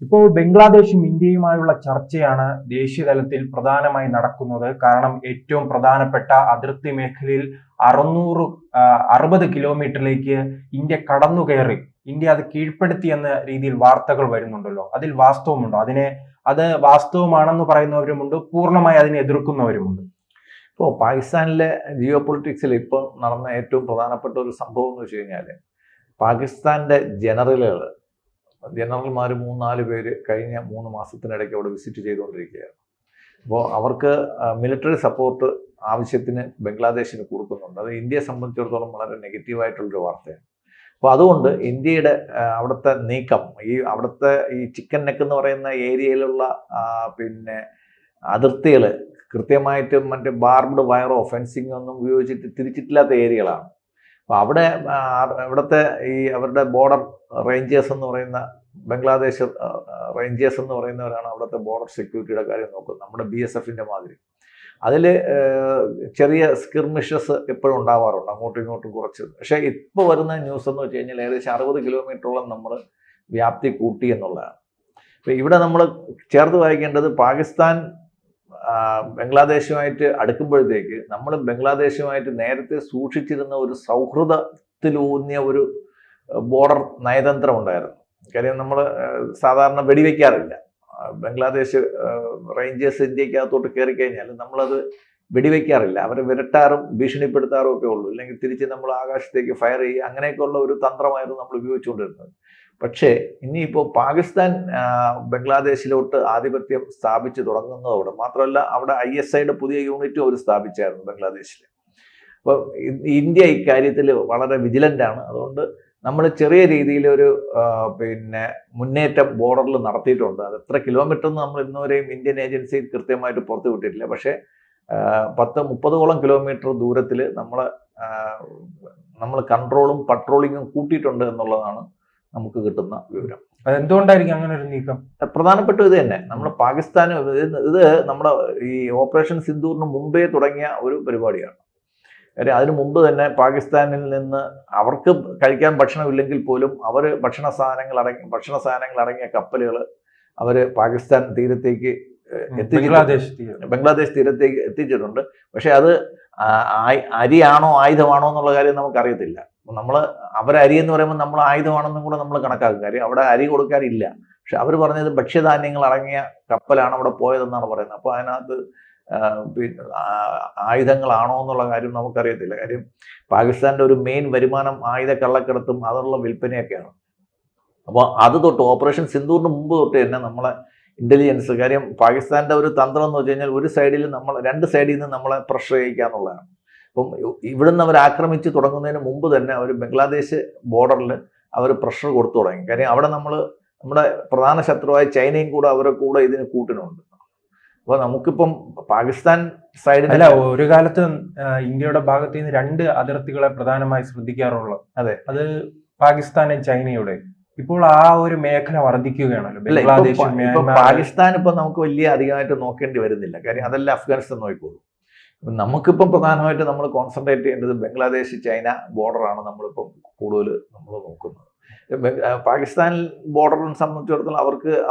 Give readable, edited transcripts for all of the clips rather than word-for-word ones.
ഇപ്പോൾ ബംഗ്ലാദേശും ഇന്ത്യയുമായുള്ള ചർച്ചയാണ് ദേശീയ തലത്തിൽ പ്രധാനമായി നടക്കുന്നത്. കാരണം ഏറ്റവും പ്രധാനപ്പെട്ട അതിർത്തി മേഖലയിൽ 60 കിലോമീറ്ററിലേക്ക് ഇന്ത്യ കടന്നു കയറി, ഇന്ത്യ അത് കീഴ്പ്പെടുത്തി എന്ന രീതിയിൽ വാർത്തകൾ വരുന്നുണ്ടല്ലോ. അതിൽ വാസ്തവമുണ്ടോ? അത് വാസ്തവമാണെന്ന് പറയുന്നവരുമുണ്ട്, പൂർണ്ണമായി അതിനെ എതിർക്കുന്നവരുമുണ്ട്. ഇപ്പോൾ പാകിസ്ഥാനിലെ ജിയോ പൊളിറ്റിക്സിൽ ഇപ്പോൾ നടന്ന ഏറ്റവും പ്രധാനപ്പെട്ട ഒരു സംഭവം എന്ന് വെച്ച് കഴിഞ്ഞാൽ, പാകിസ്ഥാന്റെ ജനറൽമാർ 3-4 പേര് കഴിഞ്ഞ 3 മാസത്തിനിടയ്ക്ക് അവിടെ വിസിറ്റ് ചെയ്തുകൊണ്ടിരിക്കുകയാണ്. അപ്പോൾ അവർക്ക് മിലിറ്ററി സപ്പോർട്ട് ആവശ്യത്തിന് ബംഗ്ലാദേശിന് കൊടുക്കുന്നുണ്ട്. അത് ഇന്ത്യയെ സംബന്ധിച്ചിടത്തോളം വളരെ നെഗറ്റീവായിട്ടുള്ളൊരു വാർത്തയാണ്. അപ്പോൾ അതുകൊണ്ട് ഇന്ത്യയുടെ അവിടുത്തെ നീക്കം, അവിടുത്തെ ഈ ചിക്കൻ നെക്ക് എന്ന് പറയുന്ന ഏരിയയിലുള്ള അതിർത്തികൾ കൃത്യമായിട്ട് മറ്റേ ബാർബ്ഡ് വയറോ ഫെൻസിങ്ങോ ഒന്നും ഉപയോഗിച്ചിട്ട് തിരിച്ചിട്ടില്ലാത്ത ഏരിയകളാണ്. അപ്പോൾ അവിടുത്തെ അവരുടെ ബോർഡർ റേഞ്ചേഴ്സ് എന്ന് പറയുന്ന ബംഗ്ലാദേശ് റേഞ്ചേഴ്സ് എന്ന് പറയുന്നവരാണ് അവിടുത്തെ ബോർഡർ സെക്യൂരിറ്റിയുടെ കാര്യം നോക്കുന്നത്, നമ്മുടെ BSFന്റെ മാതിരി. അതിൽ ചെറിയ സ്കിർമിഷസ് എപ്പോഴും ഉണ്ടാവാറുണ്ട്, അങ്ങോട്ടും ഇങ്ങോട്ടും കുറച്ച്. പക്ഷേ ഇപ്പോൾ വരുന്ന ന്യൂസ് എന്ന് വെച്ച് കഴിഞ്ഞാൽ ഏകദേശം 60 കിലോമീറ്ററോളം നമ്മൾ വ്യാപ്തി കൂട്ടി എന്നുള്ളതാണ്. അപ്പോൾ ഇവിടെ നമ്മൾ ചേർത്ത് വായിക്കേണ്ടത്, പാകിസ്ഥാൻ ബംഗ്ലാദേശുമായിട്ട് അടുക്കുമ്പോഴത്തേക്ക് നമ്മൾ ബംഗ്ലാദേശുമായിട്ട് നേരത്തെ സൂക്ഷിച്ചിരുന്ന ഒരു സൗഹൃദത്തിലൂന്നിയ ഒരു ബോർഡർ നയതന്ത്രം ഉണ്ടായിരുന്നു. കാര്യം നമ്മൾ സാധാരണ വെടിവെക്കാറില്ല. ബംഗ്ലാദേശ് റേഞ്ചേഴ്സ് ഇന്ത്യക്കകത്തോട്ട് കയറി കഴിഞ്ഞാൽ നമ്മളത് വെടിവെക്കാറില്ല. അവരെ വിരട്ടാറും ഭീഷണിപ്പെടുത്താറും ഒക്കെ ഉള്ളൂ, അല്ലെങ്കിൽ തിരിച്ച് നമ്മൾ ആകാശത്തേക്ക് ഫയർ ചെയ്യുക, അങ്ങനെയൊക്കെയുള്ള ഒരു തന്ത്രമായിരുന്നു നമ്മൾ ഉപയോഗിച്ചുകൊണ്ടിരുന്നത്. പക്ഷേ ഇനിയിപ്പോൾ പാകിസ്ഥാൻ ബംഗ്ലാദേശിലോട്ട് ആധിപത്യം സ്ഥാപിച്ച് തുടങ്ങുന്നതോടെ, മാത്രമല്ല അവിടെ ISIയുടെ പുതിയ യൂണിറ്റും അവർ സ്ഥാപിച്ചായിരുന്നു ബംഗ്ലാദേശിൽ. അപ്പോൾ ഇന്ത്യ ഇക്കാര്യത്തിൽ വളരെ വിജിലൻ്റാണ്. അതുകൊണ്ട് നമ്മൾ ചെറിയ രീതിയിലൊരു മുന്നേറ്റം ബോർഡറിൽ നടത്തിയിട്ടുണ്ട്. അത് എത്ര കിലോമീറ്റർ എന്ന് നമ്മൾ ഇന്നുവരെയും ഇന്ത്യൻ ഏജൻസി കൃത്യമായിട്ട് പുറത്തു വിട്ടിട്ടില്ല. പക്ഷേ 10-30ഓളം കിലോമീറ്റർ ദൂരത്തിൽ നമ്മൾ കൺട്രോളും പട്രോളിങ്ങും കൂട്ടിയിട്ടുണ്ട് എന്നുള്ളതാണ് നമുക്ക് കിട്ടുന്ന വിവരം. അതെന്തുകൊണ്ടായിരിക്കും അങ്ങനെ ഒരു നീക്കം? പ്രധാനപ്പെട്ട ഇത് തന്നെ, നമ്മൾ പാകിസ്ഥാന് ഇത് നമ്മുടെ ഈ ഓപ്പറേഷൻ സിന്ദൂറിന് മുമ്പേ തുടങ്ങിയ ഒരു പരിപാടിയാണ്. കാര്യം അതിനു മുമ്പ് തന്നെ പാകിസ്ഥാനിൽ നിന്ന് അവർക്ക് കഴിക്കാൻ ഭക്ഷണമില്ലെങ്കിൽ പോലും അവർ ഭക്ഷണ സാധനങ്ങൾ അടങ്ങിയ കപ്പലുകൾ അവർ പാകിസ്ഥാൻ തീരത്തേക്ക് ബംഗ്ലാദേശ് തീരത്തേക്ക് എത്തിച്ചിട്ടുണ്ട്. പക്ഷെ അത് അരിയാണോ ആയുധമാണോ എന്നുള്ള കാര്യം നമുക്കറിയത്തില്ല. നമ്മൾ അരി എന്ന് പറയുമ്പോൾ നമ്മൾ ആയുധമാണെന്നും കൂടെ നമ്മൾ കണക്കാക്കും. കാര്യം അവിടെ അരി കൊടുക്കാനില്ല. പക്ഷെ അവർ പറഞ്ഞത് ഭക്ഷ്യധാന്യങ്ങൾ അടങ്ങിയ കപ്പലാണ് അവിടെ പോയതെന്നാണ് പറയുന്നത്. അപ്പോൾ അതിനകത്ത് ആയുധങ്ങളാണോ എന്നുള്ള കാര്യം നമുക്കറിയത്തില്ല. കാര്യം പാകിസ്ഥാന്റെ ഒരു മെയിൻ വരുമാനം ആയുധ കള്ളക്കടത്തും അതുള്ള വിൽപ്പനയൊക്കെയാണ്. അപ്പോൾ അത് തൊട്ട് ഓപ്പറേഷൻ സിന്ദൂറിന് മുമ്പ് തൊട്ട് തന്നെ നമ്മളെ ഇന്റലിജൻസ്, കാര്യം പാകിസ്ഥാന്റെ ഒരു തന്ത്രം എന്ന് വെച്ച് കഴിഞ്ഞാൽ രണ്ട് സൈഡിൽ നിന്ന് നമ്മളെ പ്രഷർ ചെയ്യിക്കുക എന്നുള്ളതാണ്. അപ്പം ഇവിടുന്ന് അവർ ആക്രമിച്ച് തുടങ്ങുന്നതിന് മുമ്പ് തന്നെ അവർ ബംഗ്ലാദേശ് ബോർഡറിൽ അവർ പ്രഷർ കൊടുത്തു തുടങ്ങി. കാര്യം അവിടെ നമ്മുടെ പ്രധാന ശത്രുവായ ചൈനയും കൂടെ അവരുടെ കൂടെ ഇതിന് കൂട്ടിനുണ്ട്. അപ്പോൾ നമുക്കിപ്പം പാകിസ്ഥാൻ സൈഡിൽ ഒരു കാലത്ത് ഇന്ത്യയുടെ ഭാഗത്ത് നിന്ന് 2 അതിർത്തികളെ പ്രധാനമായി ശ്രദ്ധിക്കാറുള്ളത്. അതെ, അത് പാകിസ്ഥാനും ചൈനയുടെ. ഇപ്പോൾ ആ ഒരു മേഖല വർദ്ധിക്കുകയാണല്ലോ. ബംഗ്ലാദേശ്, പാകിസ്ഥാൻ ഇപ്പം നമുക്ക് വലിയ അധികമായിട്ട് നോക്കേണ്ടി വരുന്നില്ല. കാര്യം അതെല്ലാം അഫ്ഗാനിസ്ഥാൻ നോക്കിക്കോളൂ. നമുക്കിപ്പം പ്രധാനമായിട്ട് നമ്മൾ കോൺസെൻട്രേറ്റ് ചെയ്യേണ്ടത് ബംഗ്ലാദേശ് ചൈന ബോർഡറാണ് നമ്മളിപ്പം കൂടുതൽ നമ്മൾ നോക്കുന്നത്. പാകിസ്ഥാൻ ബോർഡറിനെ സംബന്ധിച്ചിടത്തോളം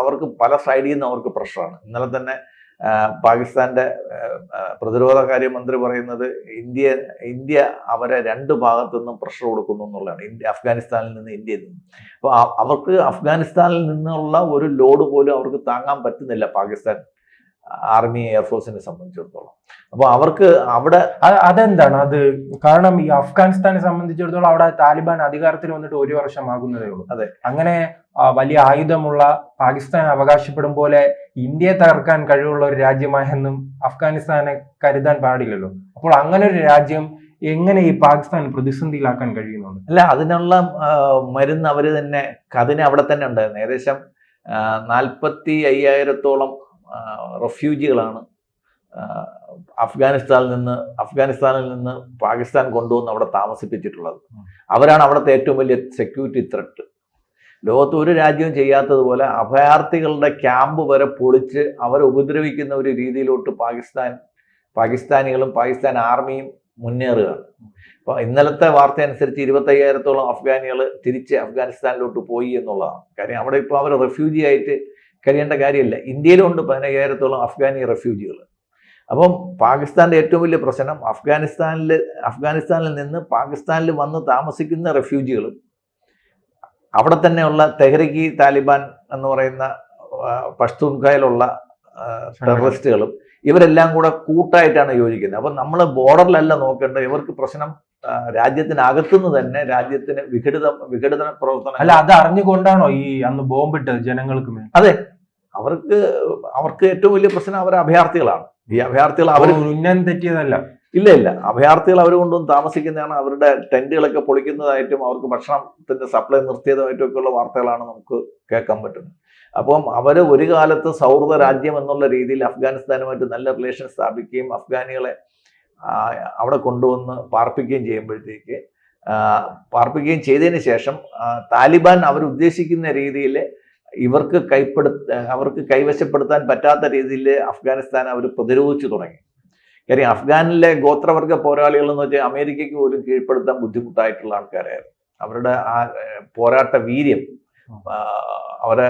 അവർക്ക് പല സൈഡിൽ നിന്ന് അവർക്ക് പ്രഷറാണ്. ഇന്നലെ തന്നെ പാകിസ്ഥാന്റെ പ്രതിരോധ കാര്യമന്ത്രി പറയുന്നത് ഇന്ത്യ അവരെ 2 ഭാഗത്തു നിന്നും പ്രഷർ കൊടുക്കുന്നു എന്നുള്ളതാണ്. അഫ്ഗാനിസ്ഥാനിൽ നിന്ന് ഇന്ത്യയിൽ നിന്ന്. അപ്പോൾ അവർക്ക് അഫ്ഗാനിസ്ഥാനിൽ നിന്നുള്ള ഒരു ലോഡ് പോലും അവർക്ക് താങ്ങാൻ പറ്റുന്നില്ല പാകിസ്ഥാൻ ആർമി എയർഫോഴ്സിനെ സംബന്ധിച്ചിടത്തോളം. അപ്പോൾ അവർക്ക് അവിടെ അതെന്താണ് അത്? കാരണം ഈ അഫ്ഗാനിസ്ഥാനെ സംബന്ധിച്ചിടത്തോളം അവിടെ താലിബാൻ അധികാരത്തിൽ വന്നിട്ട് 1 വർഷമാകുന്നതേ ഉള്ളൂ. അതെ, അങ്ങനെ വലിയ ആയുധമുള്ള പാകിസ്ഥാൻ അവകാശപ്പെടും പോലെ ഇന്ത്യയെ തകർക്കാൻ കഴിവുള്ള ഒരു രാജ്യമായെന്നും അഫ്ഗാനിസ്ഥാനെ കരുതാൻ പാടില്ലല്ലോ. അപ്പോൾ അങ്ങനെ ഒരു രാജ്യം എങ്ങനെ ഈ പാകിസ്ഥാൻ പ്രതിസന്ധിയിലാക്കാൻ കഴിയുന്നുണ്ട്? അല്ല, അതിനുള്ള മരുന്ന് അവർ തന്നെ അതിന് അവിടെ തന്നെ ഉണ്ടായിരുന്നു. ഏകദേശം 45,000-ഓളം റെഫ്യൂജികളാണ് അഫ്ഗാനിസ്ഥാനിൽ നിന്ന് പാകിസ്ഥാൻ കൊണ്ടുവന്ന് അവിടെ താമസിപ്പിച്ചിട്ടുള്ളത്. അവരാണ് അവിടുത്തെ ഏറ്റവും വലിയ സെക്യൂരിറ്റി ത്രെട്ട്. ലോകത്ത് ഒരു രാജ്യവും ചെയ്യാത്തതുപോലെ അഭയാർത്ഥികളുടെ ക്യാമ്പ് വരെ പൊളിച്ച് അവരെ ഉപദ്രവിക്കുന്ന ഒരു രീതിയിലോട്ട് പാകിസ്ഥാനികളും പാകിസ്ഥാൻ ആർമിയും മുന്നേറുകയാണ്. അപ്പോൾ ഇന്നലത്തെ വാർത്ത അനുസരിച്ച് 25,000-ഓളം അഫ്ഗാനികൾ തിരിച്ച് അഫ്ഗാനിസ്ഥാനിലോട്ട് പോയി എന്നുള്ളതാണ്. കാര്യം അവിടെ ഇപ്പോൾ അവർ റെഫ്യൂജി ആയിട്ട് കഴിയേണ്ട കാര്യമില്ല. ഇന്ത്യയിലുണ്ട് 15,000-ഓളം അഫ്ഗാനി റെഫ്യൂജികൾ. അപ്പം പാകിസ്ഥാന്റെ ഏറ്റവും വലിയ പ്രശ്നം അഫ്ഗാനിസ്ഥാനിൽ നിന്ന് പാകിസ്ഥാനിൽ വന്ന് താമസിക്കുന്ന റെഫ്യൂജികളും അവിടെ തന്നെയുള്ള തെഹ്രിക്ക് താലിബാൻ എന്ന് പറയുന്ന പഷ്തൂൺഖയിലുള്ള ടെററിസ്റ്റുകളും ഇവരെല്ലാം കൂടെ കൂട്ടായിട്ടാണ് യോജിക്കുന്നത്. അപ്പം നമ്മൾ ബോർഡറിലല്ല നോക്കേണ്ടത്. ഇവർക്ക് പ്രശ്നം രാജ്യത്തിനകത്തുനിന്ന് തന്നെ രാജ്യത്തിന് വിഘടിത പ്രവർത്തനം. അല്ല, അത് അറിഞ്ഞുകൊണ്ടാണോ ഈ അന്ന് ബോംബിട്ടത് ജനങ്ങൾക്ക് മേൽ? അതെ, അവർക്ക് ഏറ്റവും വലിയ പ്രശ്നം അവർ അഭയാർത്ഥികളാണ്. ഈ അഭയാർത്ഥികൾ അവർ ഉന്നം തെറ്റിയതല്ല. ഇല്ല, അഭയാർത്ഥികൾ അവർ കൊണ്ടുവന്ന് താമസിക്കുന്നതാണ്. അവരുടെ ടെന്റുകളൊക്കെ പൊളിക്കുന്നതായിട്ടും അവർക്ക് ഭക്ഷണത്തിന്റെ സപ്ലൈ നിർത്തിയതായിട്ടും ഒക്കെയുള്ള വാർത്തകളാണ് നമുക്ക് കേൾക്കാൻ പറ്റുന്നത്. അപ്പം അവർ ഒരു കാലത്ത് സൗഹൃദ രാജ്യം എന്നുള്ള രീതിയിൽ അഫ്ഗാനിസ്ഥാനുമായിട്ട് നല്ല റിലേഷൻ സ്ഥാപിക്കുകയും അഫ്ഗാനികളെ അവിടെ കൊണ്ടുവന്ന് പാർപ്പിക്കുകയും ചെയ്തതിന് ശേഷം താലിബാൻ അവരുദ്ദേശിക്കുന്ന രീതിയിൽ അവർക്ക് കൈവശപ്പെടുത്താൻ പറ്റാത്ത രീതിയിൽ അഫ്ഗാനിസ്ഥാൻ അവർ പ്രതിരോധിച്ചു തുടങ്ങി. കാര്യം അഫ്ഗാനിലെ ഗോത്രവർഗ പോരാളികൾ എന്ന് വെച്ചാൽ അമേരിക്കയ്ക്ക് പോലും കീഴ്പ്പെടുത്താൻ ബുദ്ധിമുട്ടായിട്ടുള്ള ആൾക്കാരായിരുന്നു. അവരുടെ ആ പോരാട്ട വീര്യം, അവരെ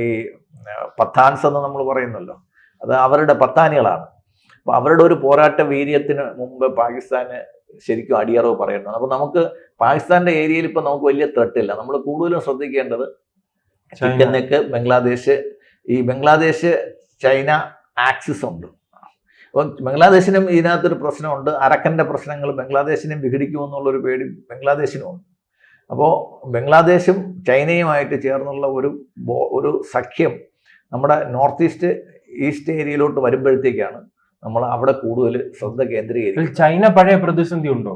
ഈ പത്താൻസ് എന്ന് നമ്മൾ പറയുന്നല്ലോ, അത് അവരുടെ പത്താനികളാണ്. അപ്പൊ അവരുടെ ഒരു പോരാട്ട വീര്യത്തിന് മുമ്പ് പാകിസ്ഥാന് ശരിക്കും അടിയറവ് പറയുന്നത്. അപ്പൊ നമുക്ക് പാകിസ്ഥാന്റെ ഏരിയയിൽ ഇപ്പൊ നമുക്ക് വലിയ ത്രെട്ടില്ല. നമ്മൾ കൂടുതലും ശ്രദ്ധിക്കേണ്ടത് chicken neck, Bangladesh China axis ഉണ്ട്. അപ്പം ബംഗ്ലാദേശിനും ഇതിനകത്തൊരു പ്രശ്നമുണ്ട്. അരക്കൻ്റെ പ്രശ്നങ്ങൾ ബംഗ്ലാദേശിനും വിഘടിക്കുമെന്നുള്ളൊരു പേടി ബംഗ്ലാദേശിനും ഉണ്ട്. അപ്പോൾ ബംഗ്ലാദേശും ചൈനയുമായിട്ട് ചേർന്നുള്ള ഒരു സഖ്യം നമ്മുടെ നോർത്ത് ഈസ്റ്റ് ഏരിയയിലോട്ട് വരുമ്പോഴത്തേക്കാണ് നമ്മൾ അവിടെ കൂടുതൽ ശ്രദ്ധ കേന്ദ്രീകരിക്കും. ചൈന പഴയ പ്രതിസന്ധി ഉണ്ടോ?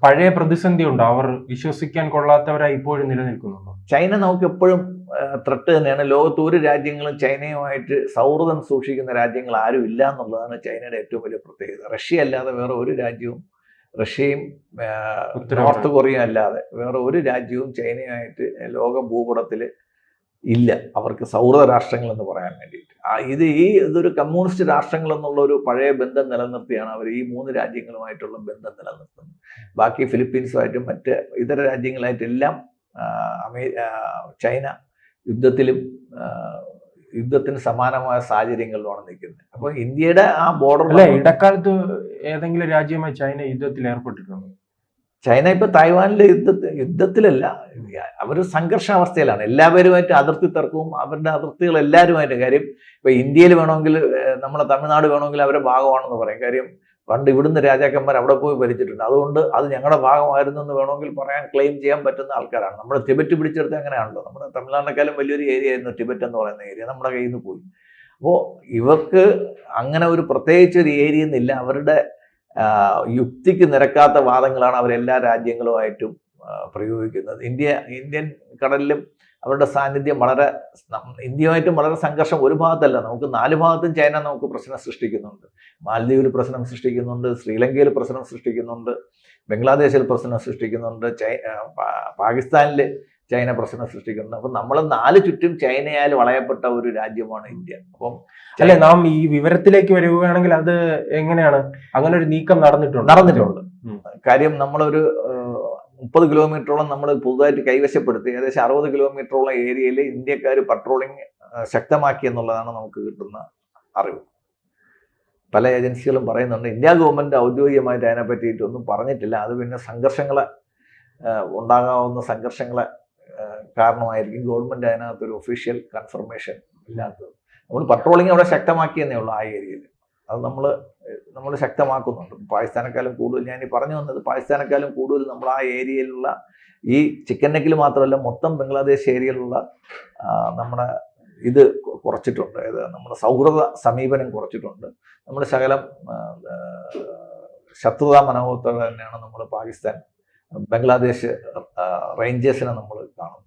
പഴയ പ്രതിസന്ധി ഉണ്ടോ? അവർ വിശ്വസിക്കാൻ കൊള്ളാത്തവരായി ഇപ്പോഴും നിലനിൽക്കുന്നുണ്ടോ? ചൈന നമുക്ക് എപ്പോഴും ത്രെട്ട് തന്നെയാണ്. ലോകത്ത് ഒരു രാജ്യങ്ങളും ചൈനയുമായിട്ട് സൗഹൃദം സൂക്ഷിക്കുന്ന രാജ്യങ്ങൾ ആരും ഇല്ല എന്നുള്ളതാണ് ചൈനയുടെ ഏറ്റവും വലിയ പ്രത്യേകത. റഷ്യ അല്ലാതെ വേറെ ഒരു രാജ്യവും, റഷ്യയും നോർത്ത് കൊറിയ അല്ലാതെ വേറെ ഒരു രാജ്യവും ചൈനയുമായിട്ട് ലോക ഭൂപടത്തിൽ ഇല്ല. അവർക്ക് സൗഹൃദ രാഷ്ട്രങ്ങൾ എന്ന് പറയാൻ വേണ്ടിയിട്ട് ഇതൊരു കമ്മ്യൂണിസ്റ്റ് രാഷ്ട്രങ്ങൾ എന്നുള്ള ഒരു പഴയ ബന്ധം നിലനിർത്തിയാണ് അവർ ഈ 3 രാജ്യങ്ങളുമായിട്ടുള്ള ബന്ധം നിലനിർത്തുന്നത്. ബാക്കി ഫിലിപ്പീൻസുമായിട്ടും മറ്റ് ഇതര രാജ്യങ്ങളായിട്ടെല്ലാം ചൈന യുദ്ധത്തിന് സമാനമായ സാഹചര്യങ്ങളിലാണ് നിൽക്കുന്നത്. അപ്പോൾ ഇന്ത്യയുടെ ആ ബോർഡർ ഇടക്കാലത്ത് ഏതെങ്കിലും രാജ്യമായി ചൈന യുദ്ധത്തിൽ ഏർപ്പെട്ടിട്ടുണ്ടോ? ചൈന ഇപ്പൊ തായ്വാനിലെ യുദ്ധത്തിലല്ല, അവർ സംഘർഷാവസ്ഥയിലാണ്. എല്ലാവരുമായിട്ട് അതിർത്തി തർക്കവും അവരുടെ അതിർത്തികൾ എല്ലാവരുമായിട്ട്. കാര്യം ഇപ്പൊ ഇന്ത്യയിൽ വേണമെങ്കിൽ നമ്മളെ തമിഴ്നാട് വേണമെങ്കിൽ അവരുടെ ഭാഗമാണെന്ന് പറയും. കാര്യം പണ്ട് ഇവിടുന്ന് രാജാക്കന്മാർ അവിടെ പോയി ഭരിച്ചിട്ടുണ്ട്, അതുകൊണ്ട് അത് ഞങ്ങളുടെ ഭാഗമായിരുന്നു എന്ന് വേണമെങ്കിൽ ക്ലെയിം ചെയ്യാൻ പറ്റുന്ന ആൾക്കാരാണ്. നമ്മുടെ ടിബറ്റ് പിടിച്ചെടുത്ത് അങ്ങനെയാണല്ലോ. നമ്മുടെ തമിഴ്നാടിനേക്കാളും വലിയൊരു ഏരിയ ആയിരുന്നു ടിബറ്റ് എന്ന് പറയുന്ന ഏരിയ, നമ്മുടെ കയ്യിൽ നിന്ന് പോയി. അപ്പോൾ ഇവർക്ക് അങ്ങനെ ഒരു പ്രത്യേകിച്ച് ഒരു ഏരിയ എന്നില്ല. അവരുടെ യുക്തിക്ക് നിരക്കാത്ത വാദങ്ങളാണ് അവരെല്ലാ രാജ്യങ്ങളുമായിട്ടും പ്രയോഗിക്കുന്നത്. ഇന്ത്യൻ കടലിലും അവരുടെ സാന്നിധ്യം ഇന്ത്യയുമായിട്ടും വളരെ സംഘർഷം. ഒരു ഭാഗത്തല്ല, നമുക്ക് 4 ഭാഗത്തും ചൈന നമുക്ക് പ്രശ്നം സൃഷ്ടിക്കുന്നുണ്ട്. മാലദ്വീപിൽ പ്രശ്നം സൃഷ്ടിക്കുന്നുണ്ട്, ശ്രീലങ്കയിൽ പ്രശ്നം സൃഷ്ടിക്കുന്നുണ്ട്, ബംഗ്ലാദേശിൽ പ്രശ്നം സൃഷ്ടിക്കുന്നുണ്ട്, പാകിസ്ഥാനിൽ ചൈന പ്രശ്നം സൃഷ്ടിക്കുന്നുണ്ട്. അപ്പം നമ്മൾ 4 ചുറ്റും ചൈനയാൽ വളയപ്പെട്ട ഒരു രാജ്യമാണ് ഇന്ത്യ. അപ്പം അല്ലെ, നാം ഈ വിവരത്തിലേക്ക് വരികയാണെങ്കിൽ അത് എങ്ങനെയാണ് അങ്ങനെ ഒരു നീക്കം നടന്നിട്ടുണ്ട്? കാര്യം നമ്മളൊരു 30 കിലോമീറ്ററോളം നമ്മൾ പുതുതായിട്ട് കൈവശപ്പെടുത്തി. ഏകദേശം 60 കിലോമീറ്ററോളം ഏരിയയിൽ ഇന്ത്യക്കാർ പട്രോളിംഗ് ശക്തമാക്കി എന്നുള്ളതാണ് നമുക്ക് കിട്ടുന്ന അറിവ്. പല ഏജൻസികളും പറയുന്നുണ്ട്. ഇന്ത്യ ഗവൺമെന്റ് ഔദ്യോഗികമായിട്ട് അതിനെ പറ്റിയിട്ടൊന്നും പറഞ്ഞിട്ടില്ല. അത് പിന്നെ ഉണ്ടാകാവുന്ന സംഘർഷങ്ങളെ കാരണമായിരിക്കും ഗവൺമെന്റ് അതിനകത്തൊരു ഒഫീഷ്യൽ കൺഫർമേഷൻ ഇല്ലാത്തത്. നമ്മൾ പട്രോളിംഗ് അവിടെ ശക്തമാക്കിയെന്നേ ഉള്ളൂ ആ ഏരിയയിൽ. അത് നമ്മൾ ശക്തമാക്കുന്നുണ്ട്. പാകിസ്ഥാനേക്കാളും കൂടുതൽ, ഞാൻ ഈ പറഞ്ഞു വന്നത് പാകിസ്ഥാനേക്കാളും കൂടുതൽ നമ്മൾ ആ ഏരിയയിലുള്ള ഈ ചിക്കൻ നെക്കിൽ മാത്രമല്ല മൊത്തം ബംഗ്ലാദേശ് ഏരിയയിലുള്ള നമ്മുടെ ഇത് കുറച്ചിട്ടുണ്ട്. നമ്മുടെ സൗഹൃദ സമീപനം കുറച്ചിട്ടുണ്ട്. നമ്മൾ ശകലം ശത്രുതാ മനോഭാവത്തോടെ തന്നെയാണ് നമ്മൾ ബംഗ്ലാദേശ് റേഞ്ചേഴ്സിനെ നമ്മൾ കാണുന്നത്.